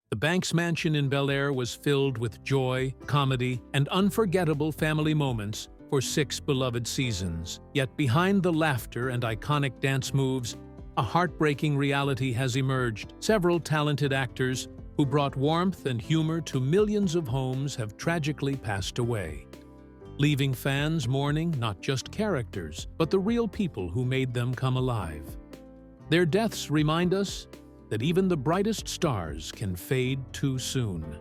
The Banks mansion in Bel-Air was filled with joy, comedy, and unforgettable family moments for 6 beloved seasons. Yet behind the laughter and iconic dance moves, a heartbreaking reality has emerged. Several talented actors who brought warmth and humor to millions of homes have tragically passed away, leaving fans mourning not just characters, but the real people who made them come alive. Their deaths remind us that even the brightest stars can fade too soon.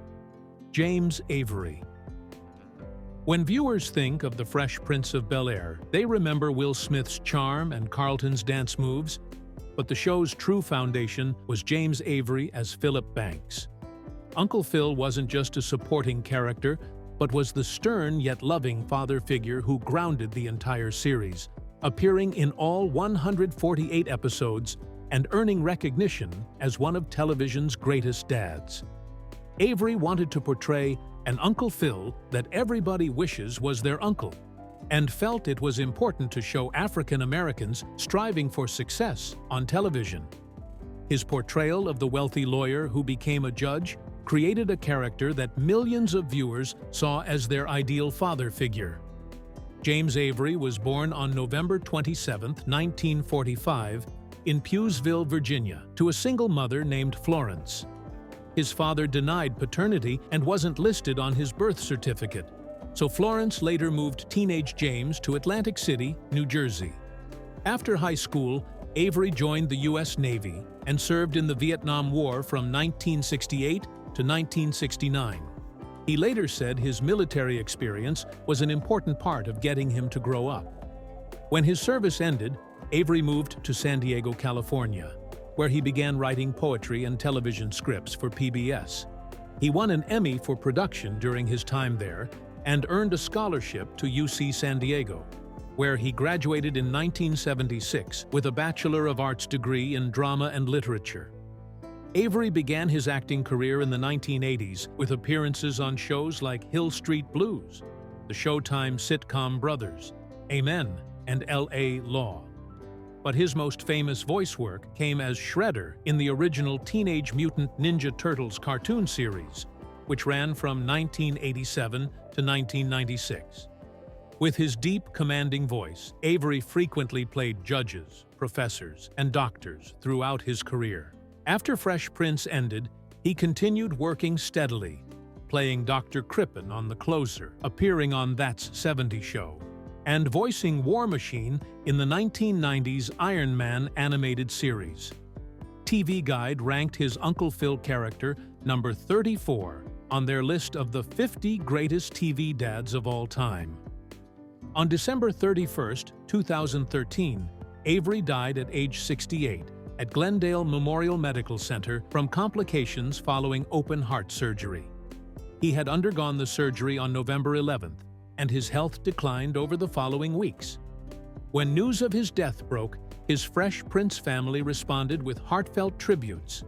James Avery. When viewers think of the Fresh Prince of Bel-Air, they remember Will Smith's charm and Carlton's dance moves, but the show's true foundation was James Avery as Philip Banks. Uncle Phil wasn't just a supporting character, but was the stern yet loving father figure who grounded the entire series, appearing in all 148 episodes and earning recognition as one of television's greatest dads. Avery wanted to portray an Uncle Phil that everybody wishes was their uncle, and felt it was important to show African Americans striving for success on television. His portrayal of the wealthy lawyer who became a judge created a character that millions of viewers saw as their ideal father figure. James Avery was born on November 27, 1945, in Pughesville, Virginia, to a single mother named Florence. His father denied paternity and wasn't listed on his birth certificate, so Florence later moved teenage James to Atlantic City, New Jersey. After high school, Avery joined the U.S. Navy and served in the Vietnam War from 1968 to 1969. He later said his military experience was an important part of getting him to grow up. When his service ended, Avery moved to San Diego, California, where he began writing poetry and television scripts for PBS. He won an Emmy for production during his time there and earned a scholarship to UC San Diego, where he graduated in 1976 with a Bachelor of Arts degree in drama and literature. Avery began his acting career in the 1980s with appearances on shows like Hill Street Blues, the Showtime sitcom Brothers, Amen, and L.A. Law. But his most famous voice work came as Shredder in the original Teenage Mutant Ninja Turtles cartoon series, which ran from 1987 to 1996. With his deep, commanding voice, Avery frequently played judges, professors, and doctors throughout his career. After Fresh Prince ended, he continued working steadily, playing Dr. Crippen on The Closer, appearing on That's 70 Show, and voicing War Machine in the 1990s Iron Man animated series. TV Guide ranked his Uncle Phil character number 34 on their list of the 50 greatest TV dads of all time. On December 31, 2013, Avery died at age 68 at Glendale Memorial Medical Center from complications following open heart surgery. He had undergone the surgery on November 11th, and his health declined over the following weeks. When news of his death broke, his Fresh Prince family responded with heartfelt tributes.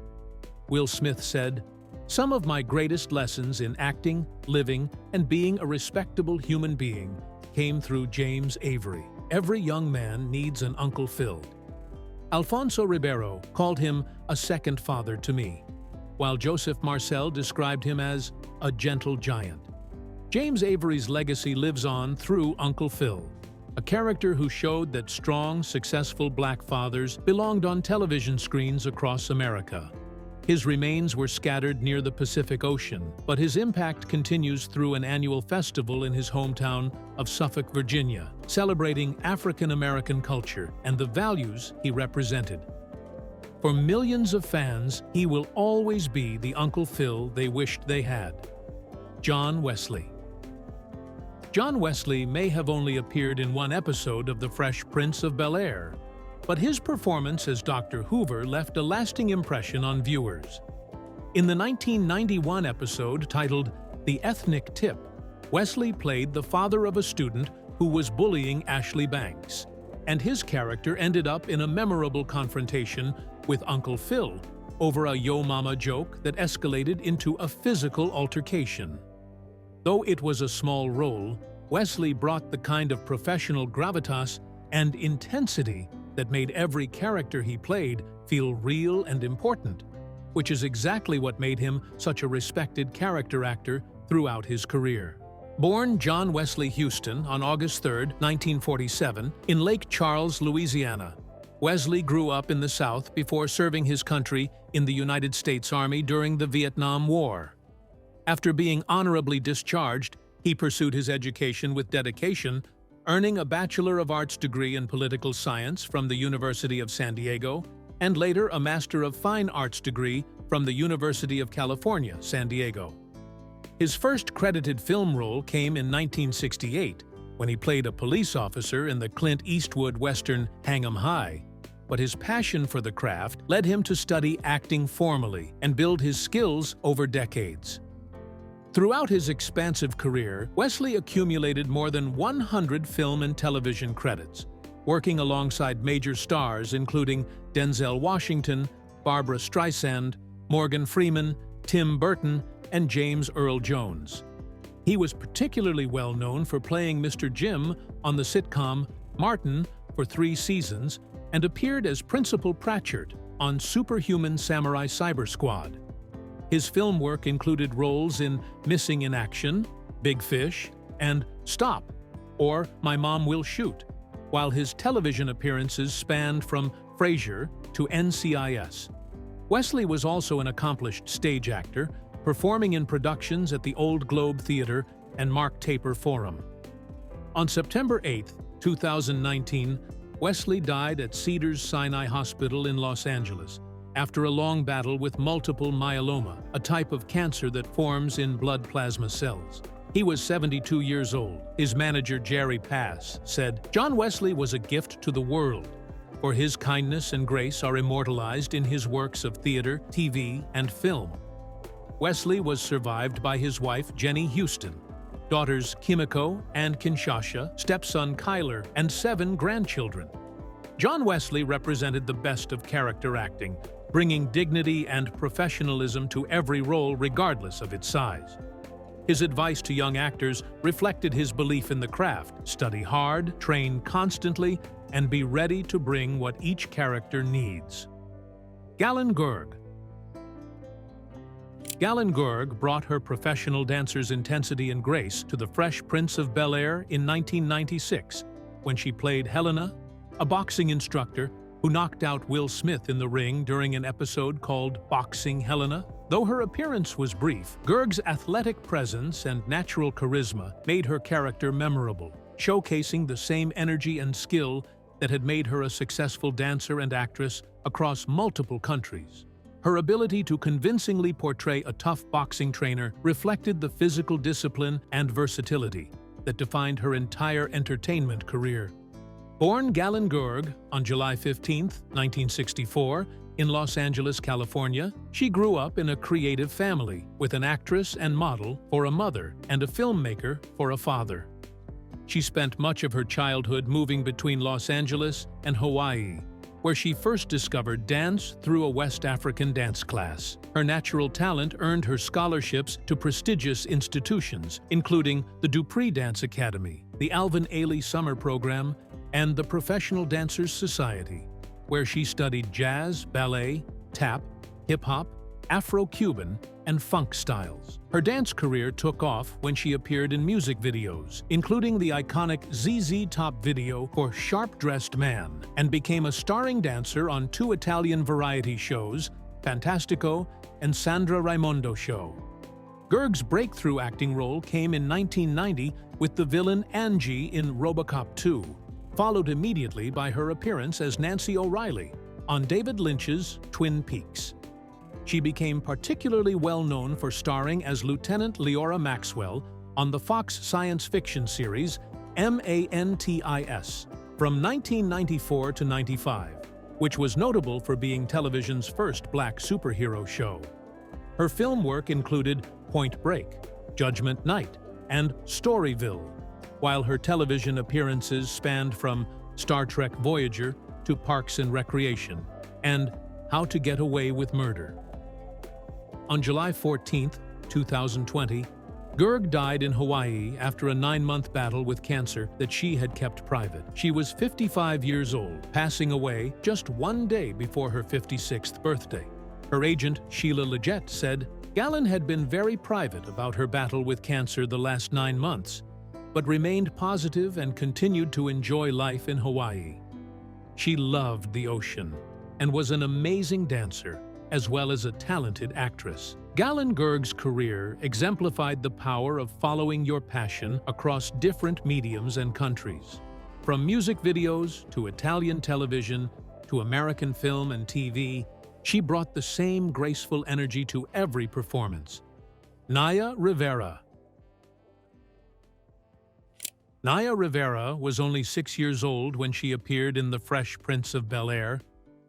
Will Smith said, "Some of my greatest lessons in acting, living, and being a respectable human being came through James Avery. Every young man needs an Uncle Phil." Alfonso Ribeiro called him a second father to me, while Joseph Marcel described him as a gentle giant. James Avery's legacy lives on through Uncle Phil, a character who showed that strong, successful black fathers belonged on television screens across America. His remains were scattered near the Pacific Ocean, but his impact continues through an annual festival in his hometown of Suffolk, Virginia, celebrating African American culture and the values he represented. For millions of fans, he will always be the Uncle Phil they wished they had. John Wesley. John Wesley may have only appeared in one episode of The Fresh Prince of Bel-Air, but his performance as Dr. Hoover left a lasting impression on viewers. In the 1991 episode titled The Ethnic Tip, Wesley played the father of a student who was bullying Ashley Banks, and his character ended up in a memorable confrontation with Uncle Phil over a Yo Mama joke that escalated into a physical altercation. Though it was a small role, Wesley brought the kind of professional gravitas and intensity that made every character he played feel real and important. which is exactly what made him such a respected character actor throughout his career. Born John Wesley Houston on August 3, 1947, in Lake Charles, Louisiana, Wesley grew up in the South before serving his country in the United States Army during the Vietnam War. After being honorably discharged, he pursued his education with dedication, earning a Bachelor of Arts degree in Political Science from the University of San Diego and later a Master of Fine Arts degree from the University of California, San Diego. His first credited film role came in 1968 when he played a police officer in the Clint Eastwood western Hang 'em High, but his passion for the craft led him to study acting formally and build his skills over decades. Throughout his expansive career, Wesley accumulated more than 100 film and television credits, working alongside major stars including Denzel Washington, Barbra Streisand, Morgan Freeman, Tim Burton, and James Earl Jones. He was particularly well known for playing Mr. Jim on the sitcom Martin for 3 seasons and appeared as Principal Pratchett on Superhuman Samurai Cyber Squad. His film work included roles in Missing in Action, Big Fish, and Stop, or My Mom Will Shoot, while his television appearances spanned from Frasier to NCIS. Wesley was also an accomplished stage actor, performing in productions at the Old Globe Theatre and Mark Taper Forum. On September 8, 2019, Wesley died at Cedars-Sinai Hospital in Los Angeles after a long battle with multiple myeloma, a type of cancer that forms in blood plasma cells. He was 72 years old. His manager, Jerry Pass, said, "John Wesley was a gift to the world, for his kindness and grace are immortalized in his works of theater, TV, and film." Wesley was survived by his wife, Jenny Houston, daughters Kimiko and Kinshasa, stepson Kyler, and 7 grandchildren. John Wesley represented the best of character acting, bringing dignity and professionalism to every role regardless of its size. His advice to young actors reflected his belief in the craft: study hard, train constantly, and be ready to bring what each character needs. Galen Gerg. Galen Gerg brought her professional dancer's intensity and grace to the Fresh Prince of Bel-Air in 1996, when she played Helena, a boxing instructor who knocked out Will Smith in the ring during an episode called Boxing Helena. Though her appearance was brief, Gerg's athletic presence and natural charisma made her character memorable, showcasing the same energy and skill that had made her a successful dancer and actress across multiple countries. Her ability to convincingly portray a tough boxing trainer reflected the physical discipline and versatility that defined her entire entertainment career. Born Galen Gerg on July 15, 1964, in Los Angeles, California, she grew up in a creative family with an actress and model for a mother and a filmmaker for a father. She spent much of her childhood moving between Los Angeles and Hawaii, where she first discovered dance through a West African dance class. Her natural talent earned her scholarships to prestigious institutions, including the Dupree Dance Academy, the Alvin Ailey Summer Program, and the Professional Dancers Society, where she studied jazz, ballet, tap, hip-hop, Afro-Cuban, and funk styles. Her dance career took off when she appeared in music videos, including the iconic ZZ Top video for Sharp Dressed Man, and became a starring dancer on 2 Italian variety shows, Fantastico and Sandra Raimondo Show. Gerg's breakthrough acting role came in 1990 with the villain Angie in RoboCop 2, followed immediately by her appearance as Nancy O'Reilly on David Lynch's Twin Peaks. She became particularly well known for starring as Lieutenant Leora Maxwell on the Fox science fiction series MANTIS from 1994 to 95, which was notable for being television's first black superhero show. Her film work included Point Break, Judgment Night, and Storyville, while her television appearances spanned from Star Trek Voyager to Parks and Recreation and How to Get Away with Murder. On July 14, 2020, Gerg died in Hawaii after a 9-month battle with cancer that she had kept private. She was 55 years old, passing away just one day before her 56th birthday. Her agent, Sheila Leggett, said, "Gallen had been very private about her battle with cancer the last 9 months, but remained positive and continued to enjoy life in Hawaii. She loved the ocean and was an amazing dancer, as well as a talented actress." Gallen-Gerg's career exemplified the power of following your passion across different mediums and countries. From music videos to Italian television to American film and TV, she brought the same graceful energy to every performance. Naya Rivera. Naya Rivera was only 6 years old when she appeared in The Fresh Prince of Bel-Air,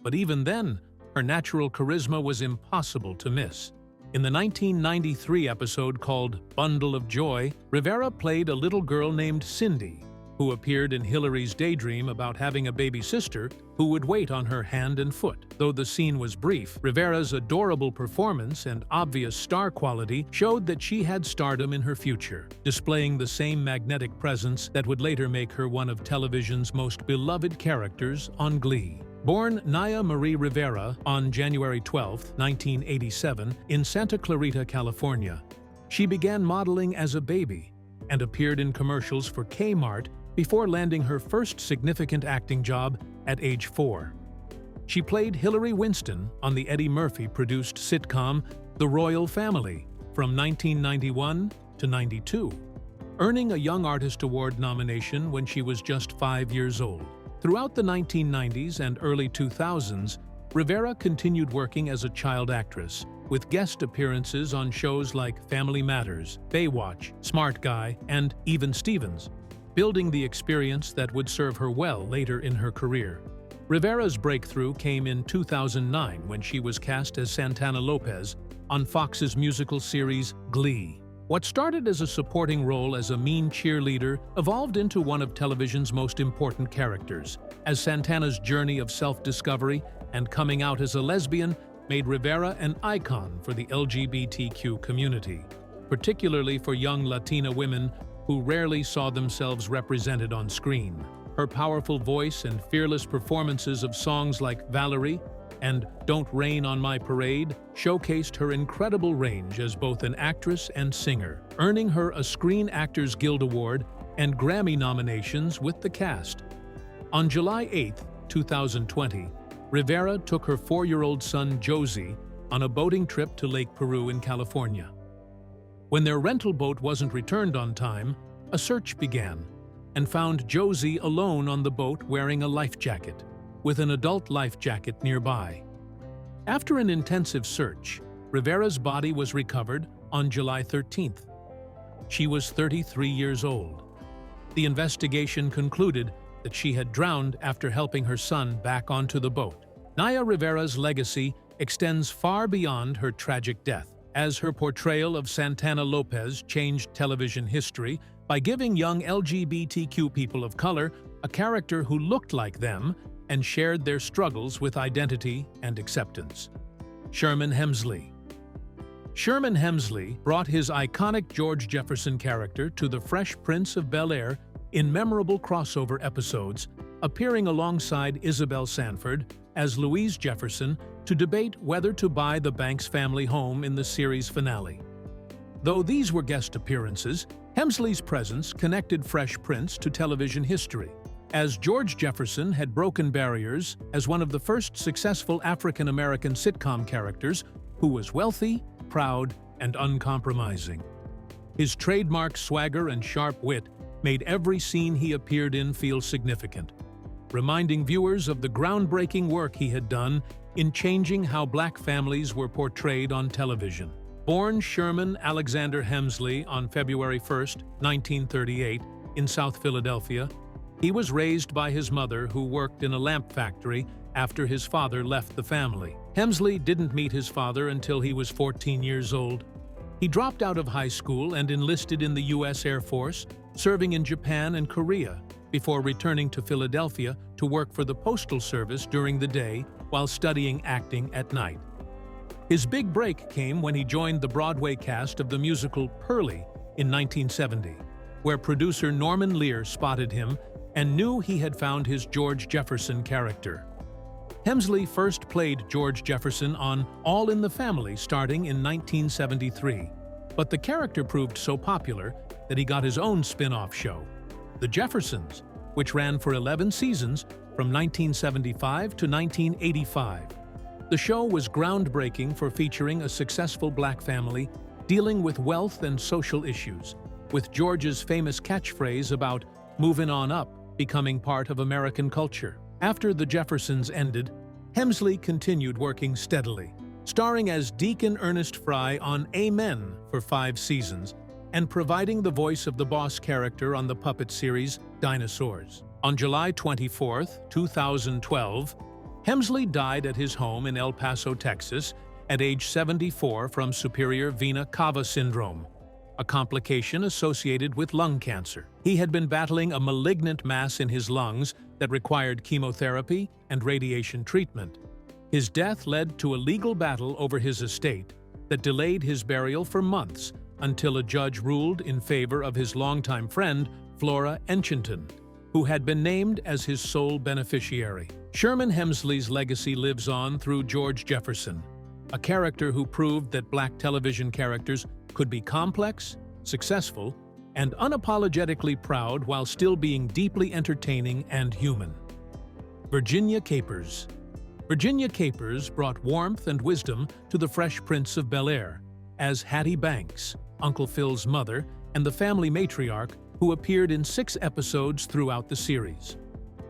but even then, her natural charisma was impossible to miss. In the 1993 episode called Bundle of Joy, Rivera played a little girl named Cindy, who appeared in Hillary's daydream about having a baby sister who would wait on her hand and foot. Though the scene was brief, Rivera's adorable performance and obvious star quality showed that she had stardom in her future, displaying the same magnetic presence that would later make her one of television's most beloved characters on Glee. Born Naya Marie Rivera on January 12, 1987, in Santa Clarita, California, she began modeling as a baby and appeared in commercials for Kmart before landing her first significant acting job at age 4. She played Hillary Winston on the Eddie Murphy-produced sitcom The Royal Family from 1991 to 92, earning a Young Artist Award nomination when she was just 5 years old. Throughout the 1990s and early 2000s, Rivera continued working as a child actress, with guest appearances on shows like Family Matters, Baywatch, Smart Guy, and Even Stevens, building the experience that would serve her well later in her career. Rivera's breakthrough came in 2009 when she was cast as Santana Lopez on Fox's musical series Glee. What started as a supporting role as a mean cheerleader evolved into one of television's most important characters, as Santana's journey of self-discovery and coming out as a lesbian made Rivera an icon for the LGBTQ community, particularly for young Latina women who rarely saw themselves represented on screen. Her powerful voice and fearless performances of songs like Valerie and Don't Rain on My Parade showcased her incredible range as both an actress and singer, earning her a Screen Actors Guild Award and Grammy nominations with the cast. On July 8, 2020, Rivera took her 4-year-old son Josie on a boating trip to Lake Peru in California. When their rental boat wasn't returned on time, a search began and found Josie alone on the boat wearing a life jacket, with an adult life jacket nearby. After an intensive search, Rivera's body was recovered on July 13th. She was 33 years old. The investigation concluded that she had drowned after helping her son back onto the boat. Naya Rivera's legacy extends far beyond her tragic death, as her portrayal of Santana Lopez changed television history by giving young LGBTQ people of color a character who looked like them and shared their struggles with identity and acceptance. Sherman Hemsley. Sherman Hemsley brought his iconic George Jefferson character to The Fresh Prince of Bel-Air in memorable crossover episodes, appearing alongside Isabel Sanford as Louise Jefferson to debate whether to buy the Banks family home in the series finale. Though these were guest appearances, Hemsley's presence connected Fresh Prince to television history, as George Jefferson had broken barriers as one of the first successful African-American sitcom characters who was wealthy, proud, and uncompromising. His trademark swagger and sharp wit made every scene he appeared in feel significant, reminding viewers of the groundbreaking work he had done in changing how Black families were portrayed on television. Born Sherman Alexander Hemsley on February 1, 1938, in South Philadelphia, he was raised by his mother, who worked in a lamp factory after his father left the family. Hemsley didn't meet his father until he was 14 years old. He dropped out of high school and enlisted in the U.S. Air Force, serving in Japan and Korea, before returning to Philadelphia to work for the Postal Service during the day while studying acting at night. His big break came when he joined the Broadway cast of the musical Pearlie in 1970, where producer Norman Lear spotted him and knew he had found his George Jefferson character. Hemsley first played George Jefferson on All in the Family starting in 1973, but the character proved so popular that he got his own spin-off show, The Jeffersons, which ran for 11 seasons from 1975 to 1985. The show was groundbreaking for featuring a successful black family dealing with wealth and social issues, with George's famous catchphrase about moving on up becoming part of American culture. After The Jeffersons ended, Hemsley continued working steadily, starring as Deacon Ernest Fry on Amen for 5 seasons and providing the voice of the boss character on the puppet series Dinosaurs. On July 24, 2012, Hemsley died at his home in El Paso, Texas, at age 74 from superior vena cava syndrome, a complication associated with lung cancer. He had been battling a malignant mass in his lungs that required chemotherapy and radiation treatment. His death led to a legal battle over his estate that delayed his burial for months until a judge ruled in favor of his longtime friend, Flora Enchinton, who had been named as his sole beneficiary. Sherman Hemsley's legacy lives on through George Jefferson, a character who proved that black television characters could be complex, successful, and unapologetically proud while still being deeply entertaining and human. Virginia Capers. Virginia Capers brought warmth and wisdom to the Fresh Prince of Bel-Air as Hattie Banks, Uncle Phil's mother, and the family matriarch who appeared in 6 episodes throughout the series.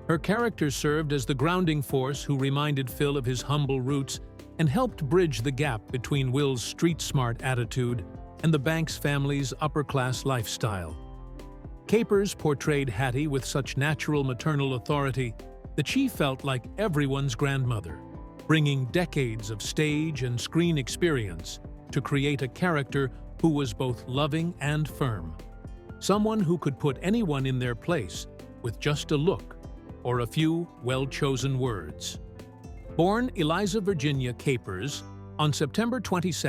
Her character served as the grounding force who reminded Phil of his humble roots and helped bridge the gap between Will's street-smart attitude and the Banks family's upper-class lifestyle. Capers portrayed Hattie with such natural maternal authority that she felt like everyone's grandmother, bringing decades of stage and screen experience to create a character who was both loving and firm. Someone who could put anyone in their place with just a look or a few well-chosen words. Born Eliza Virginia Capers on September 22,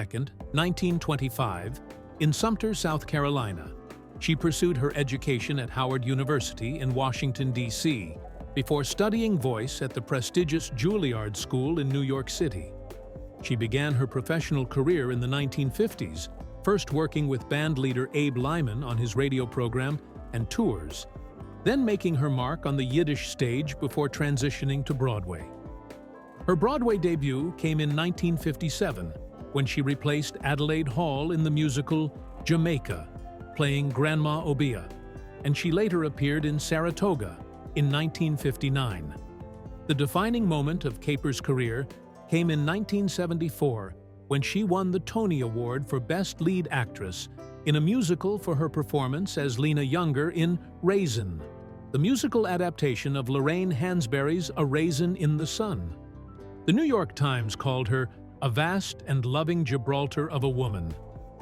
1925, in Sumter, South Carolina, she pursued her education at Howard University in Washington, D.C., before studying voice at the prestigious Juilliard School in New York City. She began her professional career in the 1950s, first working with band leader Abe Lyman on his radio program and tours, then making her mark on the Yiddish stage before transitioning to Broadway. Her Broadway debut came in 1957, when she replaced Adelaide Hall in the musical Jamaica, playing Grandma Obia, and she later appeared in Saratoga in 1959. The defining moment of Capers' career came in 1974, when she won the Tony Award for Best Lead Actress in a musical for her performance as Lena Younger in Raisin, the musical adaptation of Lorraine Hansberry's A Raisin in the Sun. The New York Times called her a vast and loving Gibraltar of a woman,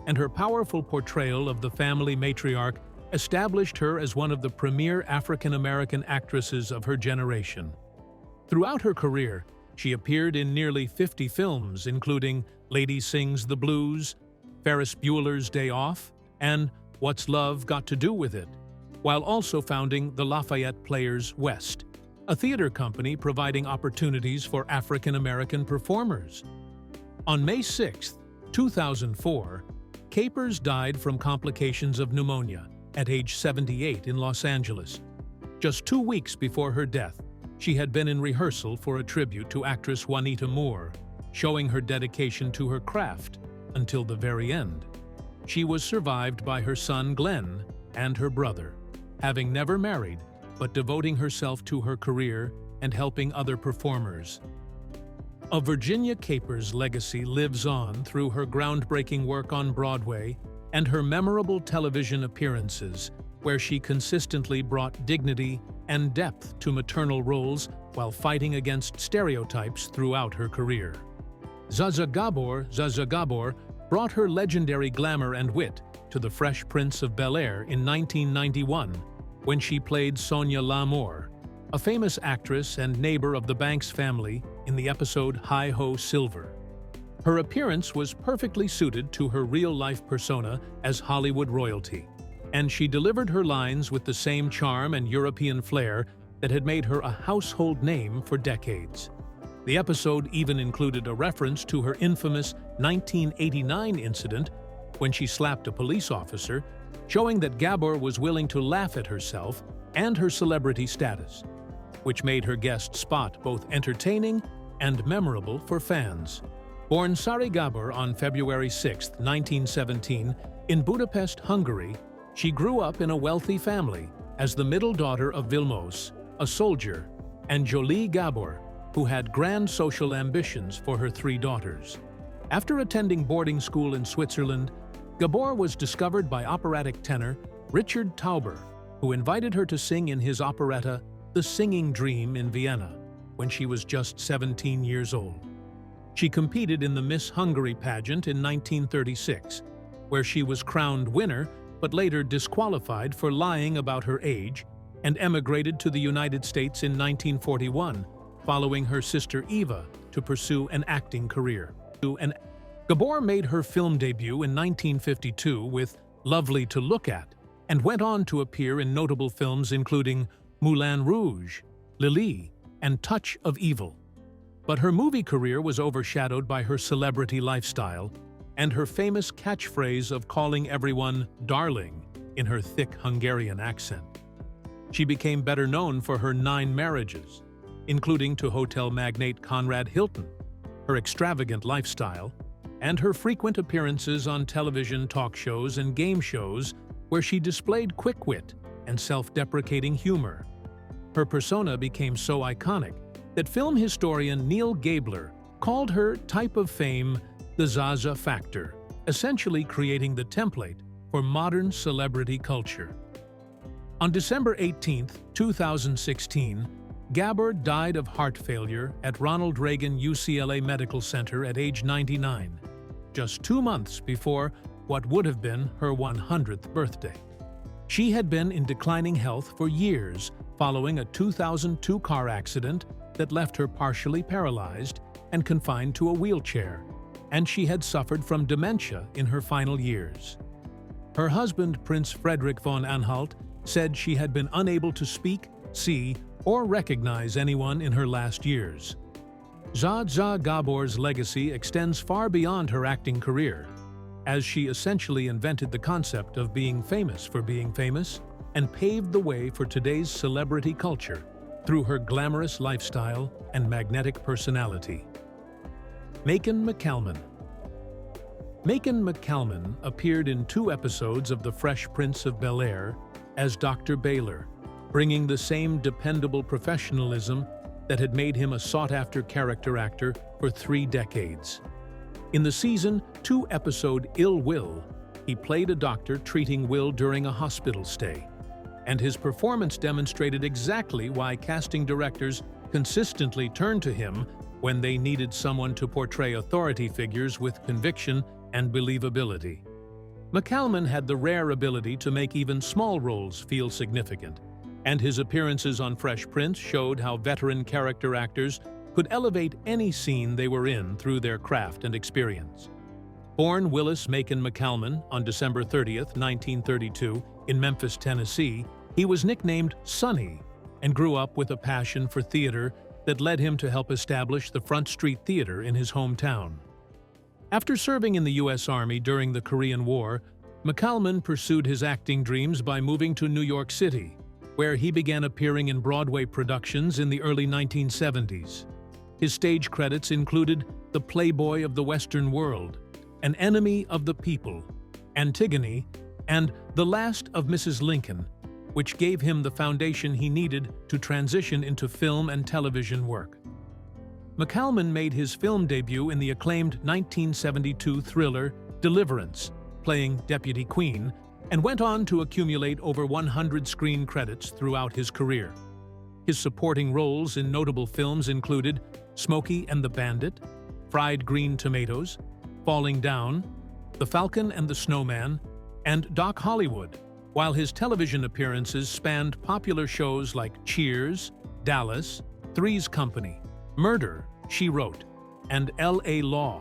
and her powerful portrayal of the family matriarch established her as one of the premier African-American actresses of her generation. Throughout her career, she appeared in nearly 50 films, including Lady Sings the Blues, Ferris Bueller's Day Off, and What's Love Got to Do with It, while also founding the Lafayette Players West, a theater company providing opportunities for African-American performers. On May 6, 2004, Capers died from complications of pneumonia at age 78 in Los Angeles. Just 2 weeks before her death, she had been in rehearsal for a tribute to actress Juanita Moore, showing her dedication to her craft until the very end. She was survived by her son Glenn and her brother, having never married but devoting herself to her career and helping other performers. A Virginia Capers legacy lives on through her groundbreaking work on Broadway and her memorable television appearances, where she consistently brought dignity and depth to maternal roles while fighting against stereotypes throughout her career. Zsa Zsa Gabor brought her legendary glamour and wit to the Fresh Prince of Bel-Air in 1991, when she played Sonia L'Amour, a famous actress and neighbor of the Banks family in the episode Hi-Ho Silver. Her appearance was perfectly suited to her real-life persona as Hollywood royalty, and she delivered her lines with the same charm and European flair that had made her a household name for decades. The episode even included a reference to her infamous 1989 incident when she slapped a police officer, showing that Gabor was willing to laugh at herself and her celebrity status, which made her guest spot both entertaining and memorable for fans. Born Sari Gabor on February 6, 1917, in Budapest, Hungary, she grew up in a wealthy family as the middle daughter of Vilmos, a soldier, and Jolie Gabor, who had grand social ambitions for her three daughters. After attending boarding school in Switzerland, Gabor was discovered by operatic tenor Richard Tauber, who invited her to sing in his operetta The Singing Dream in Vienna when she was just 17 years old. She competed in the Miss Hungary pageant in 1936, where she was crowned winner but later disqualified for lying about her age, and emigrated to the United States in 1941, following her sister Eva to pursue an acting career. Gabor made her film debut in 1952 with Lovely to Look At, and went on to appear in notable films including Moulin Rouge, Lily, and Touch of Evil. But her movie career was overshadowed by her celebrity lifestyle and her famous catchphrase of calling everyone darling in her thick Hungarian accent. She became better known for her 9 marriages, including to hotel magnate Conrad Hilton, her extravagant lifestyle, and her frequent appearances on television talk shows and game shows where she displayed quick wit and self-deprecating humor. Her persona became so iconic that film historian Neil Gabler called her type of fame the Zaza factor, essentially creating the template for modern celebrity culture. On December 18, 2016, Gabor died of heart failure at Ronald Reagan UCLA Medical Center at age 99, just 2 months before what would have been her 100th birthday. She had been in declining health for years following a 2002 car accident that left her partially paralyzed and confined to a wheelchair, and she had suffered from dementia in her final years. Her husband, Prince Frederick von Anhalt, said she had been unable to speak, see, or recognize anyone in her last years. Zaza Gabor's legacy extends far beyond her acting career, as she essentially invented the concept of being famous for being famous and paved the way for today's celebrity culture through her glamorous lifestyle and magnetic personality. Macon McCalman. Macon McCalman appeared in 2 episodes of The Fresh Prince of Bel-Air as Dr. Baylor, bringing the same dependable professionalism that had made him a sought-after character actor for 3 decades. In the season 2 episode Ill Will, he played a doctor treating Will during a hospital stay, and his performance demonstrated exactly why casting directors consistently turned to him when they needed someone to portray authority figures with conviction and believability. McCalman had the rare ability to make even small roles feel significant, and his appearances on Fresh Prince showed how veteran character actors could elevate any scene they were in through their craft and experience. Born Willis Macon McCalman on December 30, 1932, in Memphis, Tennessee, he was nicknamed Sonny and grew up with a passion for theater that led him to help establish the Front Street Theater in his hometown. After serving in the U.S. Army during the Korean War, McCalman pursued his acting dreams by moving to New York City, where he began appearing in Broadway productions in the early 1970s. His stage credits included The Playboy of the Western World, An Enemy of the People, Antigone, and The Last of Mrs. Lincoln, which gave him the foundation he needed to transition into film and television work. McCalman made his film debut in the acclaimed 1972 thriller Deliverance, playing Deputy Queen, and went on to accumulate over 100 screen credits throughout his career. His supporting roles in notable films included Smokey and the Bandit, Fried Green Tomatoes, Falling Down, The Falcon and the Snowman, and Doc Hollywood, while his television appearances spanned popular shows like Cheers, Dallas, Three's Company, Murder, She Wrote, and L.A. Law.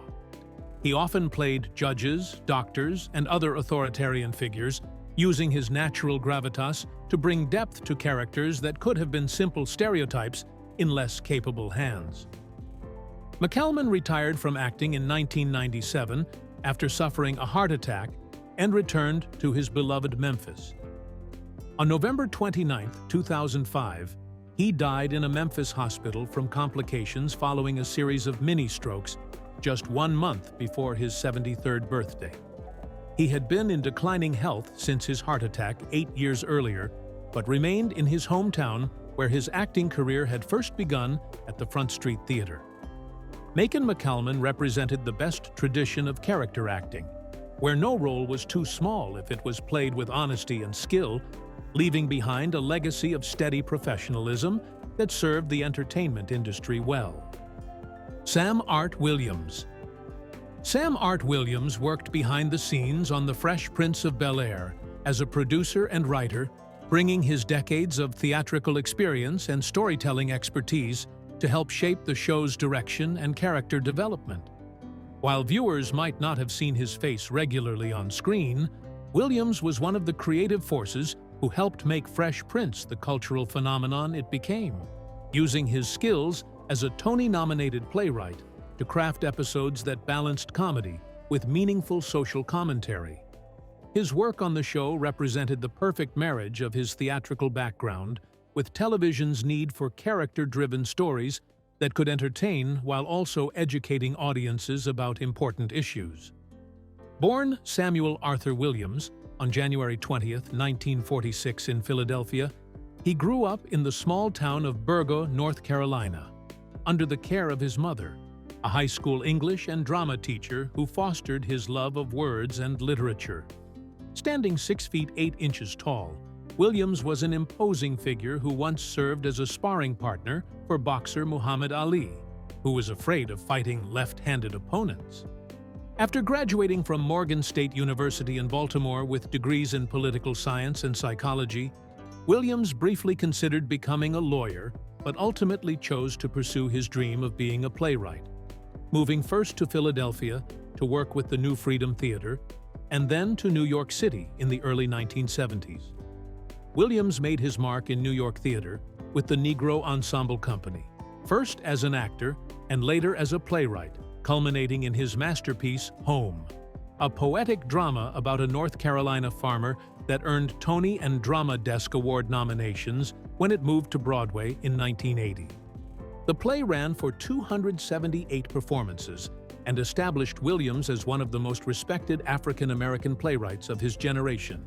He often played judges, doctors, and other authoritarian figures, using his natural gravitas to bring depth to characters that could have been simple stereotypes in less capable hands. McCalman retired from acting in 1997 after suffering a heart attack and returned to his beloved Memphis. On November 29, 2005, he died in a Memphis hospital from complications following a series of mini-strokes just 1 month before his 73rd birthday. He had been in declining health since his heart attack 8 years earlier, but remained in his hometown where his acting career had first begun at the Front Street Theater. Macon McCalman represented the best tradition of character acting, where no role was too small if it was played with honesty and skill, leaving behind a legacy of steady professionalism that served the entertainment industry well. Sam Art Williams. Sam Art Williams worked behind the scenes on The Fresh Prince of Bel-Air as a producer and writer, bringing his decades of theatrical experience and storytelling expertise to help shape the show's direction and character development. While viewers might not have seen his face regularly on screen, Williams was one of the creative forces who helped make Fresh Prince the cultural phenomenon it became, using his skills as a Tony-nominated playwright to craft episodes that balanced comedy with meaningful social commentary. His work on the show represented the perfect marriage of his theatrical background with television's need for character-driven stories that could entertain while also educating audiences about important issues. Born Samuel Arthur Williams on January 20, 1946 in Philadelphia, he grew up in the small town of Burgo, North Carolina, under the care of his mother, a high school English and drama teacher who fostered his love of words and literature. Standing 6 feet 8 inches tall, Williams was an imposing figure who once served as a sparring partner for boxer Muhammad Ali, who was afraid of fighting left-handed opponents. After graduating from Morgan State University in Baltimore with degrees in political science and psychology, Williams briefly considered becoming a lawyer, but ultimately chose to pursue his dream of being a playwright, moving first to Philadelphia to work with the New Freedom Theater, and then to New York City in the early 1970s. Williams made his mark in New York theater with the Negro Ensemble Company, first as an actor and later as a playwright, culminating in his masterpiece, Home, a poetic drama about a North Carolina farmer that earned Tony and Drama Desk Award nominations when it moved to Broadway in 1980. The play ran for 278 performances and established Williams as one of the most respected African-American playwrights of his generation.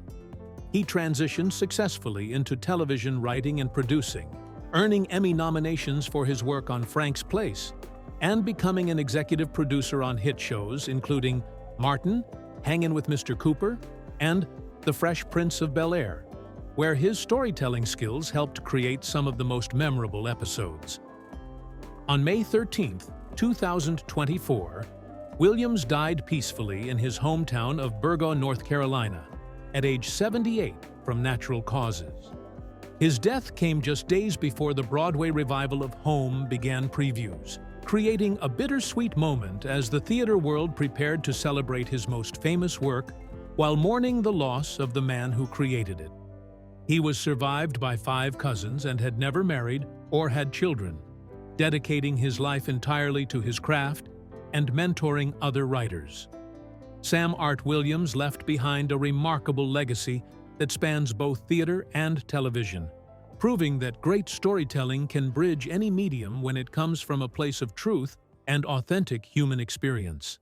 He transitioned successfully into television writing and producing, earning Emmy nominations for his work on Frank's Place, and becoming an executive producer on hit shows including Martin, Hangin' with Mr. Cooper, and The Fresh Prince of Bel-Air, where his storytelling skills helped create some of the most memorable episodes. On May 13, 2024, Williams died peacefully in his hometown of Burgo, North Carolina, at age 78 from natural causes. His death came just days before the Broadway revival of Home began previews, creating a bittersweet moment as the theater world prepared to celebrate his most famous work while mourning the loss of the man who created it. He was survived by 5 cousins and had never married or had children, dedicating his life entirely to his craft and mentoring other writers. Sam Art Williams left behind a remarkable legacy that spans both theater and television, proving that great storytelling can bridge any medium when it comes from a place of truth and authentic human experience.